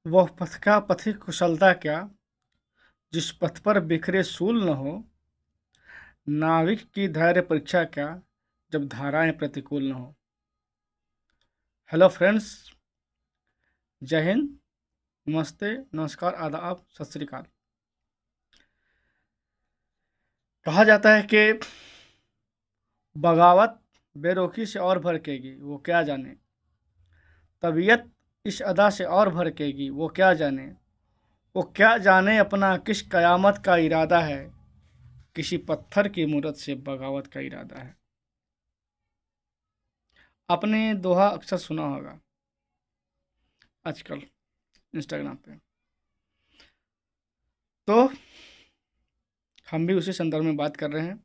वह पथ का पथिक कुशलता क्या, जिस पथ पर बिखरे सूल न हो। नाविक की धैर्य परीक्षा क्या, जब धाराएं प्रतिकूल न हो। हेलो फ्रेंड्स, जय हिंद, नमस्ते, नमस्कार, आदाब, सत श्री अकाल। कहा जाता है कि बगावत बेरुखी से और भड़केगी, वो क्या जाने। तबीयत इस अदा से और भड़केगी, वो क्या जाने। वो क्या जाने अपना किस कयामत का इरादा है, किसी पत्थर की मूरत से बगावत का इरादा है। आपने दोहा अक्सर सुना होगा आजकल इंस्टाग्राम पे। तो हम भी उसी संदर्भ में बात कर रहे हैं।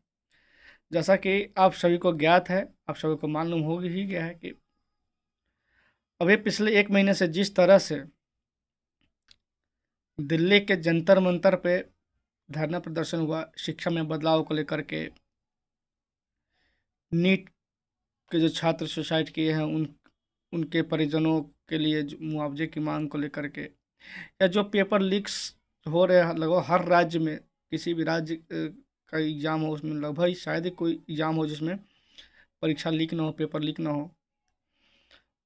जैसा कि आप सभी को ज्ञात है, आप सभी को मालूम हो ही गया है कि अभी पिछले 1 महीने से जिस तरह से दिल्ली के जंतर मंतर पे धरना प्रदर्शन हुआ शिक्षा में बदलाव को लेकर के, नीट के जो छात्र सुसाइड किए हैं उनके परिजनों के लिए मुआवजे की मांग को लेकर के, या जो पेपर लीक्स हो रहे हैं लगभग हर राज्य में, किसी भी राज्य का एग्ज़ाम हो उसमें लगभग ही शायद ही कोई एग्ज़ाम हो जिसमें परीक्षा लीक ना हो, पेपर लीक ना हो।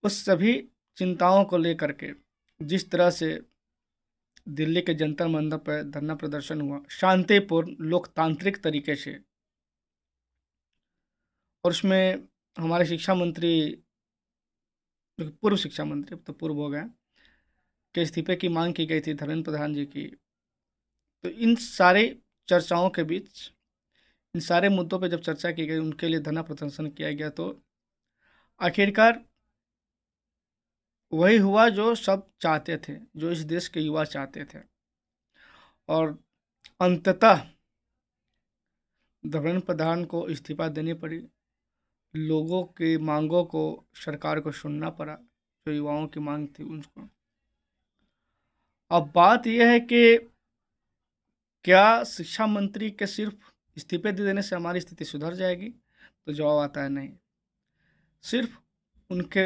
उस सभी चिंताओं को लेकर के जिस तरह से दिल्ली के जंतर मंतर पर धरना प्रदर्शन हुआ शांतिपूर्ण लोकतांत्रिक तरीके से, और उसमें हमारे शिक्षा मंत्री, जो कि पूर्व शिक्षा मंत्री, अब तो पूर्व हो गए, के इस्तीफे की मांग की गई थी, धर्मेंद्र प्रधान जी की। तो इन सारे चर्चाओं के बीच, इन सारे मुद्दों पर जब चर्चा की गई, उनके लिए धरना प्रदर्शन किया गया, तो आखिरकार वही हुआ जो सब चाहते थे, जो इस देश के युवा चाहते थे। और अंततः धर्मेंद्र प्रधान को इस्तीफा देनी पड़ी। लोगों की मांगों को सरकार को सुनना पड़ा, जो युवाओं की मांग थी उनको। अब बात यह है कि क्या शिक्षा मंत्री के सिर्फ इस्तीफे दे देने से हमारी स्थिति सुधर जाएगी? तो जवाब आता है नहीं। सिर्फ उनके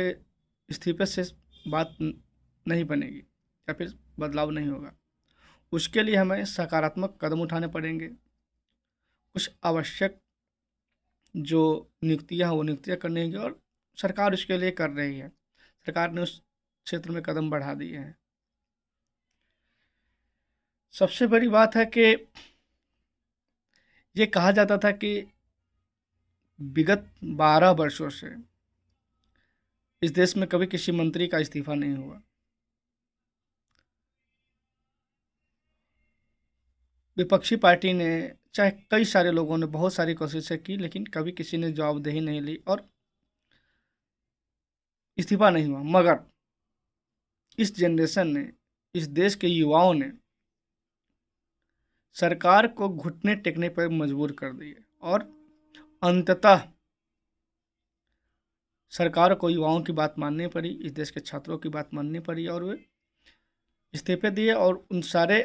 इस्तीफे से बात नहीं बनेगी या फिर बदलाव नहीं होगा। उसके लिए हमें सकारात्मक कदम उठाने पड़ेंगे। कुछ आवश्यक जो नियुक्तियां हैं वो नियुक्तियां करनी होंगी, और सरकार उसके लिए कर रही है। सरकार ने उस क्षेत्र में कदम बढ़ा दिए हैं। सबसे बड़ी बात है कि ये कहा जाता था कि विगत 12 वर्षों से इस देश में कभी किसी मंत्री का इस्तीफा नहीं हुआ। विपक्षी पार्टी ने, चाहे कई सारे लोगों ने बहुत सारी कोशिशें की, लेकिन कभी किसी ने जवाबदेही नहीं ली और इस्तीफा नहीं हुआ। मगर इस जनरेशन ने, इस देश के युवाओं ने सरकार को घुटने टेकने पर मजबूर कर दिए, और अंततः सरकार को युवाओं की बात माननी पड़ी, इस देश के छात्रों की बात माननी पड़ी, और वे इस्तीफे दिए। और उन सारे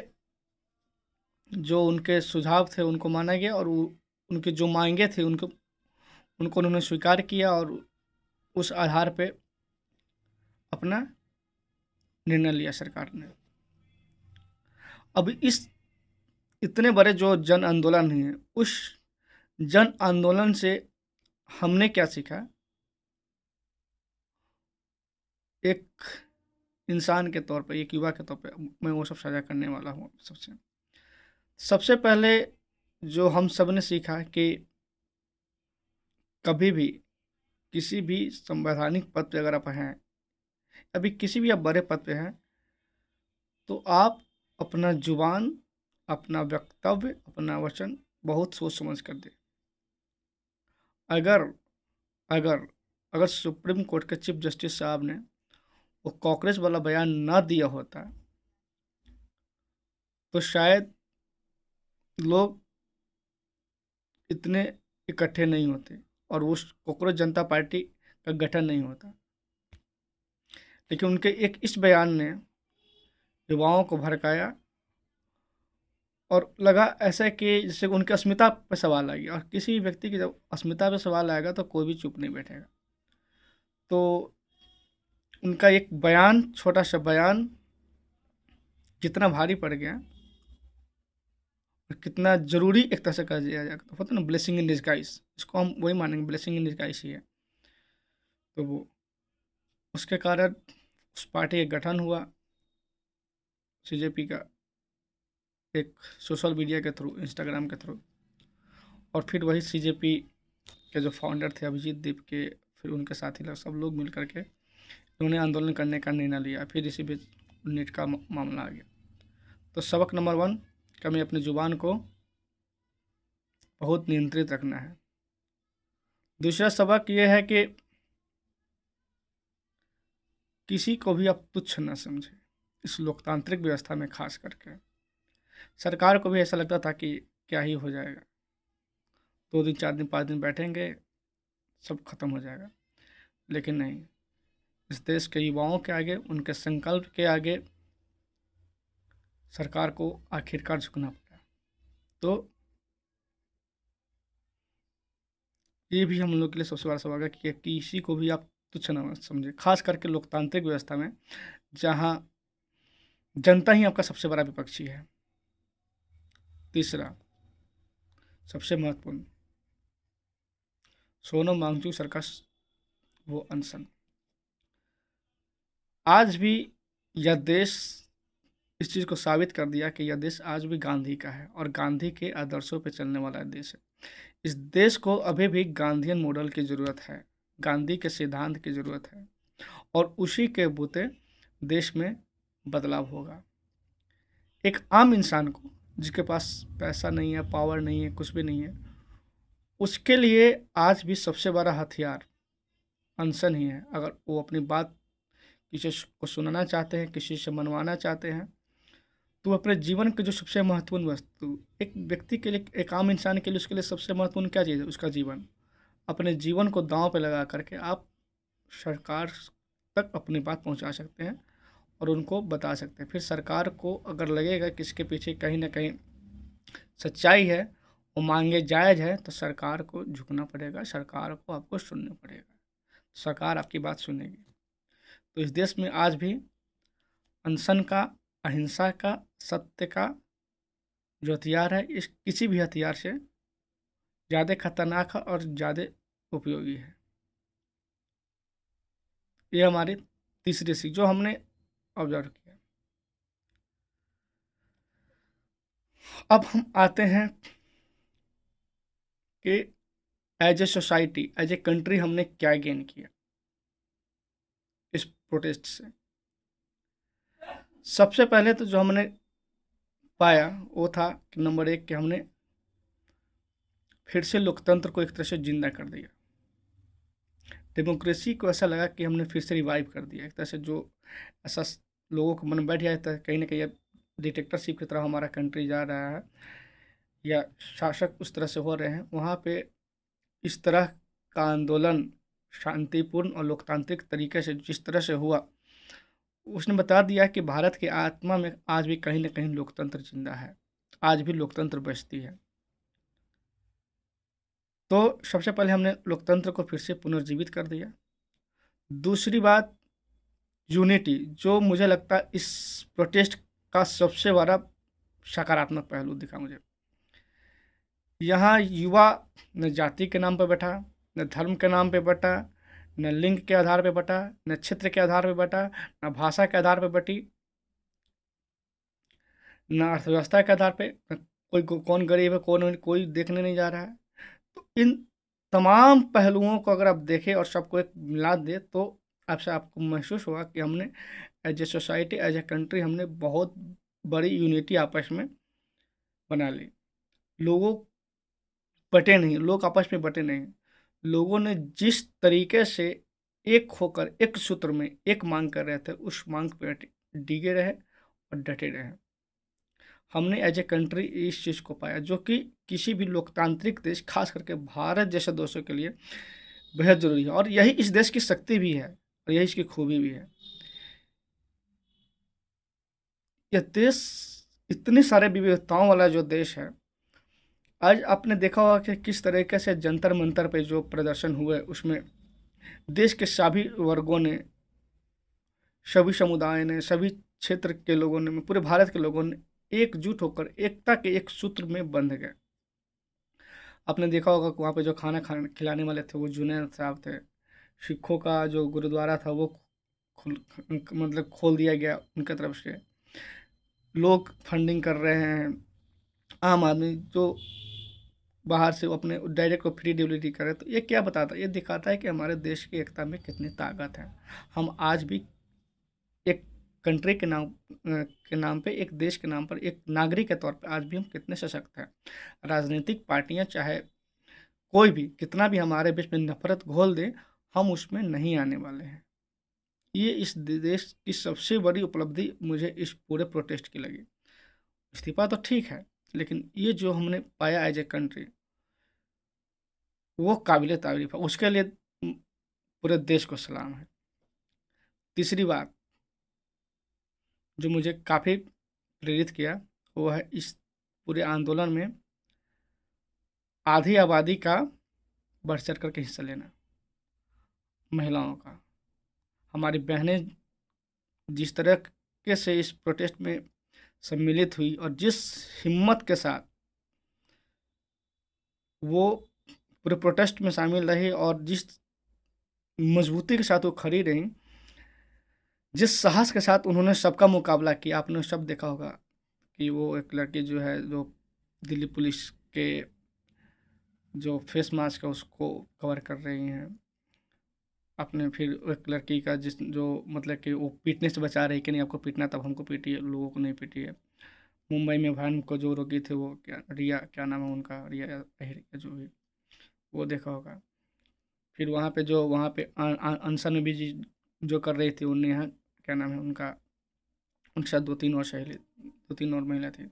जो उनके सुझाव थे उनको माना गया, और उनकी जो मांगे थी उनको उनको उन्होंने स्वीकार किया, और उस आधार पे अपना निर्णय लिया सरकार ने। अब इस इतने बड़े जो जन आंदोलन है, उस जन आंदोलन से हमने क्या सीखा? एक इंसान के तौर पर, एक युवा के तौर पर मैं वो सब साझा करने वाला हूँ सबसे। सबसे पहले जो हम सब ने सीखा कि कभी भी किसी भी संवैधानिक पद पे अगर आप हैं, अभी किसी भी आप बड़े पद पे हैं, तो आप अपना जुबान, अपना वक्तव्य, अपना वचन बहुत सोच समझ कर दें। अगर अगर अगर सुप्रीम कोर्ट के चीफ जस्टिस साहब ने वो कॉकरोच वाला बयान ना दिया होता, तो शायद लोग इतने इकट्ठे नहीं होते और उस कॉकरोच जनता पार्टी का गठन नहीं होता। लेकिन उनके एक इस बयान ने युवाओं को भड़काया, और लगा ऐसा कि जिससे उनकी अस्मिता पर सवाल आ गया, और किसी भी व्यक्ति की जब अस्मिता पर सवाल आएगा तो कोई भी चुप नहीं बैठेगा। तो उनका एक बयान, छोटा सा बयान, कितना भारी पड़ गया और कितना ज़रूरी एक तरह से कर दिया जाएगा, तो होता है ना ब्लेसिंग इन डिस्गाइज, इसको हम वही मानेंगे, ब्लेसिंग इन डिस्गाइज ही है। तो वो उसके कारण उस पार्टी का गठन हुआ, सीजेपी का, एक सोशल मीडिया के थ्रू, इंस्टाग्राम के थ्रू। और फिर वही सीजेपी के जो फाउंडर थे अभिजीत दीप के, फिर उनके साथी लोग, सब लोग मिल करके उन्होंने आंदोलन करने का निर्णय लिया। फिर इसी बीच नीट का मामला आ गया। तो सबक नंबर 1, हमें अपनी ज़ुबान को बहुत नियंत्रित रखना है। दूसरा सबक ये है कि किसी को भी आप तुच्छ न समझें, इस लोकतांत्रिक व्यवस्था में खास करके। सरकार को भी ऐसा लगता था कि क्या ही हो जाएगा, 2 दिन 4 दिन 5 दिन बैठेंगे, सब खत्म हो जाएगा। लेकिन नहीं, इस देश के युवाओं के आगे, उनके संकल्प के आगे सरकार को आखिरकार झुकना पड़ा। तो ये भी हम लोग के लिए सबसे बड़ा सवाल है कि किसी को भी आप तुच्छ न समझें, खास करके लोकतांत्रिक व्यवस्था में, जहाँ जनता ही आपका सबसे बड़ा विपक्षी है। तीसरा सबसे महत्वपूर्ण, सोनम वांगचुक सर्कस वो अनशन। आज भी यह देश इस चीज़ को साबित कर दिया कि यह देश आज भी गांधी का है और गांधी के आदर्शों पर चलने वाला देश है। इस देश को अभी भी गांधीयन मॉडल की ज़रूरत है, गांधी के सिद्धांत की ज़रूरत है, और उसी के बूते देश में बदलाव होगा। एक आम इंसान को, जिसके पास पैसा नहीं है, पावर नहीं है, कुछ भी नहीं है, उसके लिए आज भी सबसे बड़ा हथियार अनशन ही है। अगर वो अपनी बात किसी को सुनाना चाहते हैं, किसी से मनवाना चाहते हैं, तो अपने जीवन के जो सबसे महत्वपूर्ण वस्तु, एक व्यक्ति के लिए, एक आम इंसान के लिए, उसके लिए सबसे महत्वपूर्ण क्या चीज़ है? उसका जीवन। अपने जीवन को दांव पे लगा करके आप सरकार तक अपनी बात पहुंचा सकते हैं और उनको बता सकते हैं। फिर सरकार को अगर लगेगा कि इसके पीछे कहीं ना कहीं सच्चाई है, वो मांगे जायज़ है, तो सरकार को झुकना पड़ेगा, सरकार को आपको सुनना पड़ेगा, सरकार आपकी बात सुनेगी। तो इस देश में आज भी अनशन का, अहिंसा का, सत्य का जो हथियार है, इस किसी भी हथियार से ज़्यादा खतरनाक है और ज़्यादा उपयोगी है। ये हमारी तीसरी सीख जो हमने ऑब्जर्व किया। अब हम आते हैं कि as a society, as a country हमने क्या गेन किया इस प्रोटेस्ट से। सबसे पहले तो जो हमने पाया वो था कि नंबर 1 कि हमने फिर से लोकतंत्र को एक तरह से जिंदा कर दिया। डेमोक्रेसी को ऐसा लगा कि हमने फिर से रिवाइव कर दिया एक तरह से। जो ऐसा लोगों को मन में बैठ जाता है कहीं ना कहीं डिक्टेटरशिप की तरफ हमारा कंट्री जा रहा है या शासक उस तरह से हो रहे हैं, वहाँ पे इस तरह का आंदोलन शांतिपूर्ण और लोकतांत्रिक तरीके से जिस तरह से हुआ, उसने बता दिया कि भारत की आत्मा में आज भी कहीं ना कहीं लोकतंत्र जिंदा है, आज भी लोकतंत्र बचती है। तो सबसे पहले हमने लोकतंत्र को फिर से पुनर्जीवित कर दिया। दूसरी बात, यूनिटी, जो मुझे लगता है इस प्रोटेस्ट का सबसे बड़ा सकारात्मक पहलू दिखा मुझे। यहाँ युवा न जाति के नाम पर बैठा, न धर्म के नाम पे बैठा, न लिंग के आधार पे बैठा, न क्षेत्र के आधार पे बैठा, न भाषा के आधार पे बैठी, न अर्थव्यवस्था के आधार पे, न कौन गरीब है, कौन कोई देखने नहीं जा रहा है। तो इन तमाम पहलुओं को अगर आप देखें और सबको एक मिला दे, तो आपसे आपको महसूस होगा कि हमने as a society, as a country, हमने बहुत बड़ी यूनिटी आपस में बना ली। लोगों बटे नहीं, लोग आपस में बटे नहीं, लोगों ने जिस तरीके से एक होकर एक सूत्र में एक मांग कर रहे थे, उस मांग पे डिगे रहे और डटे रहे। हमने एज ए कंट्री इस चीज़ को पाया, जो कि किसी भी लोकतांत्रिक देश, खास करके भारत जैसे देशों के लिए बेहद जरूरी है, और यही इस देश की शक्ति भी है और यही इसकी खूबी भी है। यह देश इतनी सारे विविधताओं वाला जो देश है, आज आपने देखा होगा कि किस तरीके से जंतर मंतर पे जो प्रदर्शन हुए, उसमें देश के सभी वर्गों ने सभी समुदाय ने, सभी क्षेत्र के लोगों ने, पूरे भारत के लोगों ने एकजुट होकर एकता के एक सूत्र में बंध गए। आपने देखा होगा कि वहाँ पे जो खाना खिलाने वाले थे वो जुनैद साहब थे। सिखों का जो गुरुद्वारा था वो मतलब खोल दिया गया उनकी तरफ से। लोग फंडिंग कर रहे हैं, आम आदमी जो बाहर से वो अपने डायरेक्ट को फ्री डिलीवरी करे। तो ये क्या बताता है? ये दिखाता है कि हमारे देश की एकता में कितनी ताकत है। हम आज भी एक कंट्री के नाम पे, एक देश के नाम पर, एक नागरिक के तौर पे आज भी हम कितने सशक्त हैं। राजनीतिक पार्टियां चाहे कोई भी कितना भी हमारे बीच में नफरत घोल दे, हम उसमें नहीं आने वाले हैं। ये इस देश की सबसे बड़ी उपलब्धि मुझे इस पूरे प्रोटेस्ट की लगी। इस्तीफा तो ठीक है, लेकिन ये जो हमने पाया एज ए कंट्री, वो काबिल तारीफ है। उसके लिए पूरे देश को सलाम है। तीसरी बात जो मुझे काफ़ी प्रेरित किया, वो है इस पूरे आंदोलन में आधी आबादी का बढ़ चढ़ करके हिस्सा लेना। महिलाओं का, हमारी बहनें जिस तरह के से इस प्रोटेस्ट में सम्मिलित हुई और जिस हिम्मत के साथ वो पूरे प्रोटेस्ट में शामिल रही और जिस मजबूती के साथ वो खड़ी रही, जिस साहस के साथ उन्होंने सबका मुकाबला किया। आपने सब देखा होगा कि वो एक लड़की जो है, जो दिल्ली पुलिस के जो फेस मास्क है उसको कवर कर रही हैं। आपने फिर एक लड़की का जिस जो मतलब कि वो पीटने से बचा रही कि नहीं आपको पीटना तब हमको पीटिए, लोगों को नहीं पीटिए। मुंबई में बहन को जो रोकी थे, वो क्या रिया, क्या नाम है उनका, रिया अहिर जो भी, वो देखा होगा। फिर वहाँ पे अनशन में भी जो कर रही थी उन्हें, यहाँ क्या नाम है उनका, उनके साथ दो तीन और महिला थी।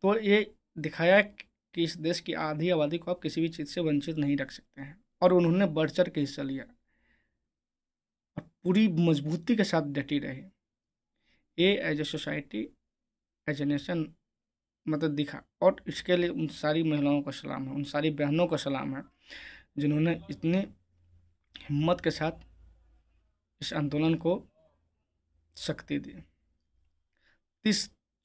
तो ये दिखाया कि इस देश की आधी आबादी को आप किसी भी चीज़ से वंचित नहीं रख सकते हैं, और उन्होंने बढ़ चढ़ के हिस्सा लिया और पूरी मजबूती के साथ डटी रही। ये as a society, as a nation मतलब दिखा। और इसके लिए उन सारी महिलाओं का सलाम है, उन सारी बहनों का सलाम है जिन्होंने इतनी हिम्मत के साथ इस आंदोलन को शक्ति दी।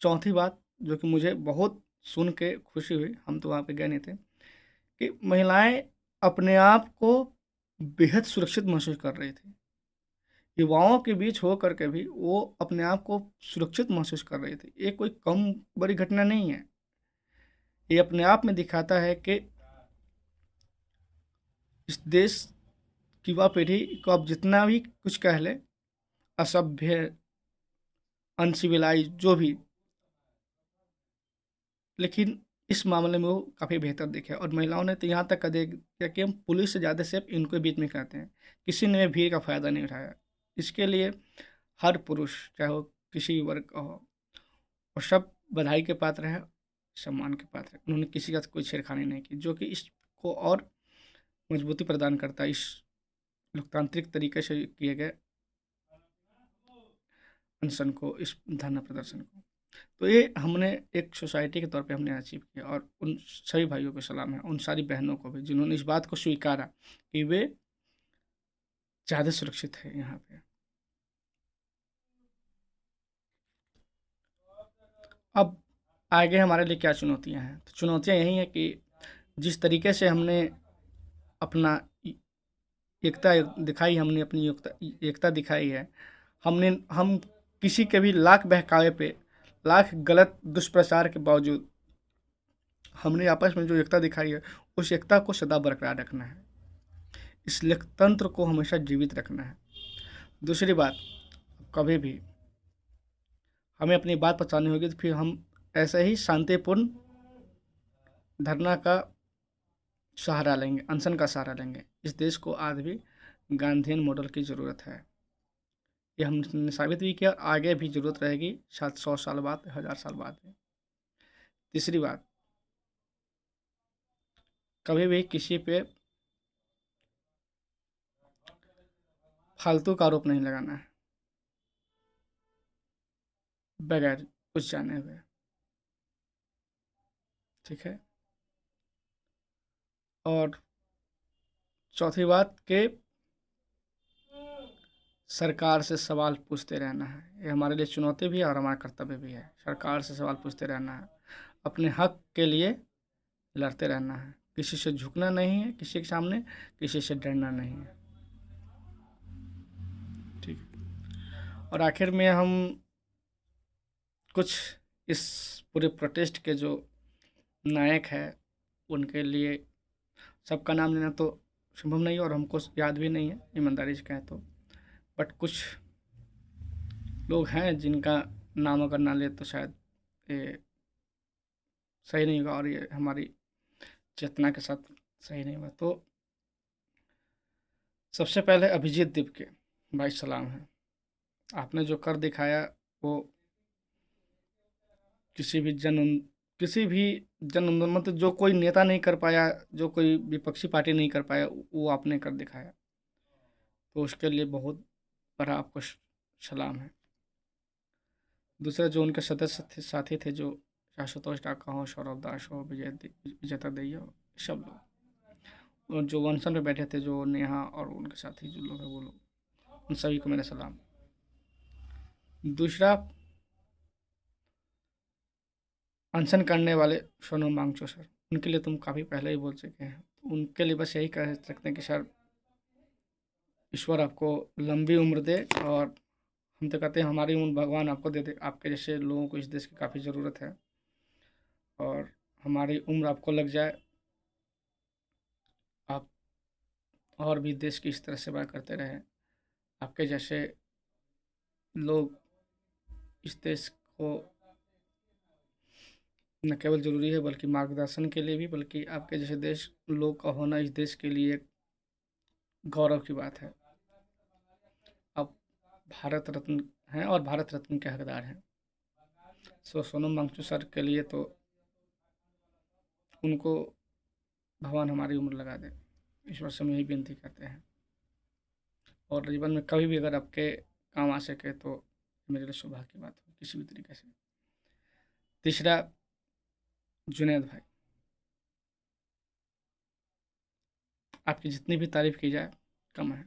चौथी बात जो कि मुझे बहुत सुन के खुशी हुई, हम तो वहाँ पे गए नहीं थे, कि महिलाएं अपने आप को बेहद सुरक्षित महसूस कर रही थी। युवाओं के बीच हो करके भी वो अपने आप को सुरक्षित महसूस कर रही थी। ये कोई कम बड़ी घटना नहीं है। ये अपने आप में दिखाता है कि इस देश की युवा पीढ़ी को आप जितना भी कुछ कह ले, असभ्य, अनसिविलाइज जो भी, लेकिन इस मामले में वो काफ़ी बेहतर दिखे। और महिलाओं ने तो यहाँ तक कह दिया कि हम पुलिस से ज़्यादा सेफ इनके बीच में कहते हैं। किसी ने भीड़ का फ़ायदा नहीं उठाया। इसके लिए हर पुरुष, चाहे वो किसी भी वर्ग का हो, और सब बधाई के पात्र हैं, सम्मान के पात्र हैं। उन्होंने किसी का कोई छेड़खानी नहीं की, जो कि इसको और मजबूती प्रदान करता है, इस लोकतांत्रिक तरीके से किए गए अनशन को, इस धरना प्रदर्शन को। तो ये हमने एक सोसाइटी के तौर पे हमने अचीव किया। और उन सभी भाइयों को सलाम है, उन सारी बहनों को भी जिन्होंने इस बात को स्वीकारा कि वे ज़्यादा सुरक्षित है यहाँ पे। अब आगे हमारे लिए क्या चुनौतियाँ हैं? तो चुनौतियाँ यही हैं कि जिस तरीके से हमने अपना एकता दिखाई, हमने अपनी एकता दिखाई है, हम किसी के भी लाख बहकावे पे, लाख गलत दुष्प्रचार के बावजूद हमने आपस में जो एकता दिखाई है, उस एकता को सदा बरकरार रखना है। इस लोकतंत्र को हमेशा जीवित रखना है। दूसरी बात, कभी भी हमें अपनी बात पहुँचानी होगी तो फिर हम ऐसे ही शांतिपूर्ण धरना का सहारा लेंगे, अनशन का सहारा लेंगे। इस देश को आज भी गांधीयन मॉडल की ज़रूरत है। ये हमने साबित भी किया, आगे भी ज़रूरत रहेगी, शायद 100 साल बाद, 1000 साल बाद भी। तीसरी बात, कभी भी किसी पे फालतू का आरोप नहीं लगाना है बगैर कुछ जाने हुए। ठीक है। और चौथी बात कि सरकार से सवाल पूछते रहना है। ये हमारे लिए चुनौती भी है और हमारा कर्तव्य भी है। सरकार से सवाल पूछते रहना है, अपने हक के लिए लड़ते रहना है, किसी से झुकना नहीं है, किसी के सामने किसी से डरना नहीं है। ठीक है। और आखिर में हम कुछ इस पूरे प्रोटेस्ट के जो नायक है उनके लिए सबका नाम लेना तो संभव नहीं है और हमको याद भी नहीं है, ईमानदारी से कहें तो। बट कुछ लोग हैं जिनका नाम अगर ना ले तो शायद ये सही नहीं होगा और ये हमारी चेतना के साथ सही नहीं होगा। तो सबसे पहले अभिजीत दीप के भाई सलाम है। आपने जो कर दिखाया वो किसी भी जन आंदोलन मतलब जो कोई नेता नहीं कर पाया, जो कोई विपक्षी पार्टी नहीं कर पाया, वो आपने कर दिखाया। तो उसके लिए बहुत बड़ा आपको सलाम है। दूसरा जो उनके सदस्य थे, साथी थे, जो आशुतोष टाका हो, सौरभ दास हो, विजेता दैया हो, सब लोग, और जो अनशन पे बैठे थे, जो नेहा और उनके साथी जो लोग हैं वो लोग, उन सभी को मेरा सलाम। दूसरा, अनशन करने वाले सोनम वांगचुक सर, उनके लिए तुम काफ़ी पहले ही बोल चुके हैं। तो उनके लिए बस यही कह सकते हैं कि सर ईश्वर आपको लंबी उम्र दे, और हम तो कहते हैं हमारी उम्र भगवान आपको दे दे। आपके जैसे लोगों को इस देश की काफ़ी ज़रूरत है और हमारी उम्र आपको लग जाए, आप और भी देश की इस तरह सेवा करते रहें। आपके जैसे लोग इस देश को न केवल ज़रूरी है बल्कि मार्गदर्शन के लिए भी, बल्कि आपके जैसे देश लोग का होना इस देश के लिए एक गौरव की बात है। आप भारत रत्न हैं और भारत रत्न के हकदार हैं। सो सोनम वांगचुक सर के लिए तो उनको भगवान हमारी उम्र लगा दे, ईश्वर से हम यही विनती करते हैं। और जीवन में कभी भी अगर आपके काम आ सके तो मेरे लिए सौभाग्य की बात हो किसी भी तरीके से। तीसरा, जुनैद भाई, आपकी जितनी भी तारीफ की जाए कम है।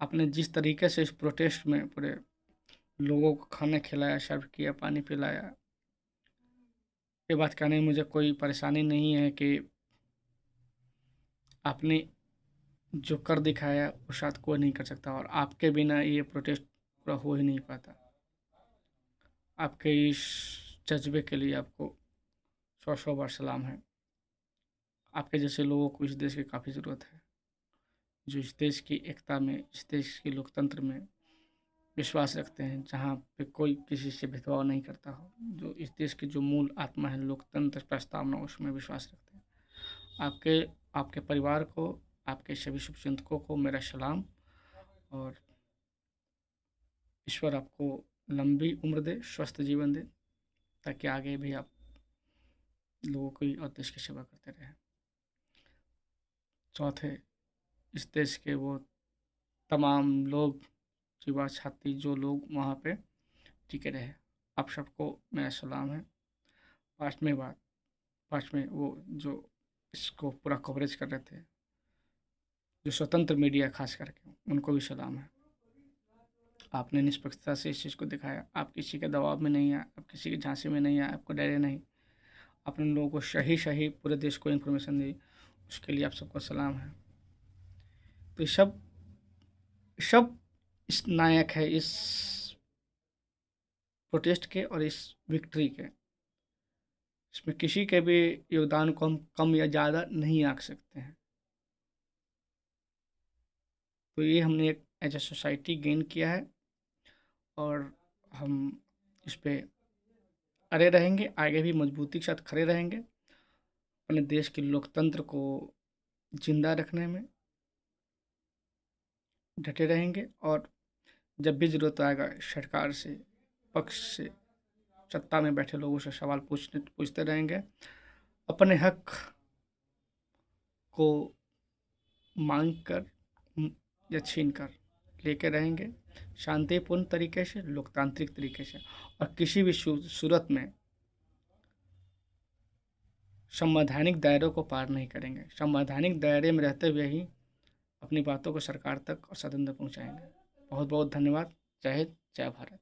आपने जिस तरीके से इस प्रोटेस्ट में पूरे लोगों को खाना खिलाया, सर्व किया, पानी पिलाया, ये बात कहने में मुझे कोई परेशानी नहीं है कि आपने जो कर दिखाया वो शायद कोई नहीं कर सकता, और आपके बिना ये प्रोटेस्ट पूरा हो ही नहीं पाता। आपके इस जज्बे के लिए आपको सौ सौ बार सलाम है। आपके जैसे लोगों को इस देश की काफ़ी ज़रूरत है, जो इस देश की एकता में, इस देश के लोकतंत्र में विश्वास रखते हैं, जहाँ पे कोई किसी से भेदभाव नहीं करता हो, जो इस देश की जो मूल आत्मा है लोकतंत्र प्रस्तावना, उसमें विश्वास रखते हैं। आपके आपके परिवार को, आपके सभी शुभचिंतकों को मेरा सलाम, और ईश्वर आपको लंबी उम्र दे, स्वस्थ जीवन दे, ताकि आगे भी आप लोगों की और देश की सेवा करते रहें। चौथे, इस देश के वो तमाम लोग, युवा छात्री, जो लोग वहाँ पे टिके रहे, आप सबको मेरा सलाम है। पाँचवें वो जो इसको पूरा कवरेज कर रहे थे, जो स्वतंत्र मीडिया खास करके, उनको भी सलाम है। आपने निष्पक्षता से इस चीज़ को दिखाया, आप किसी के दबाव में नहीं आए, आप किसी की झांसे में नहीं आए, आपको डरे नहीं, आपने लोगों को सही सही पूरे देश को इन्फॉर्मेशन दी, उसके लिए आप सबको सलाम है। तो ये सब सब इस नायक है, इस प्रोटेस्ट के और इस विक्ट्री के। इसमें किसी के भी योगदान को हम कम या ज़्यादा नहीं आंक सकते हैं। तो ये हमने एक एज ए सोसाइटी गेन किया है और हम इस पे अड़े रहेंगे, आगे भी मजबूती के साथ खड़े रहेंगे, अपने देश के लोकतंत्र को जिंदा रखने में डटे रहेंगे, और जब भी ज़रूरत आएगा सरकार से, पक्ष से, सत्ता में बैठे लोगों से सवाल पूछते रहेंगे, अपने हक को मांग कर या छीन कर लेके रहेंगे, शांतिपूर्ण तरीके से, लोकतांत्रिक तरीके से, और किसी भी सूरत में संवैधानिक दायरों को पार नहीं करेंगे। संवैधानिक दायरे में रहते हुए ही अपनी बातों को सरकार तक और सदन तक पहुँचाएंगे। बहुत बहुत धन्यवाद। जय हिंद, जय भारत।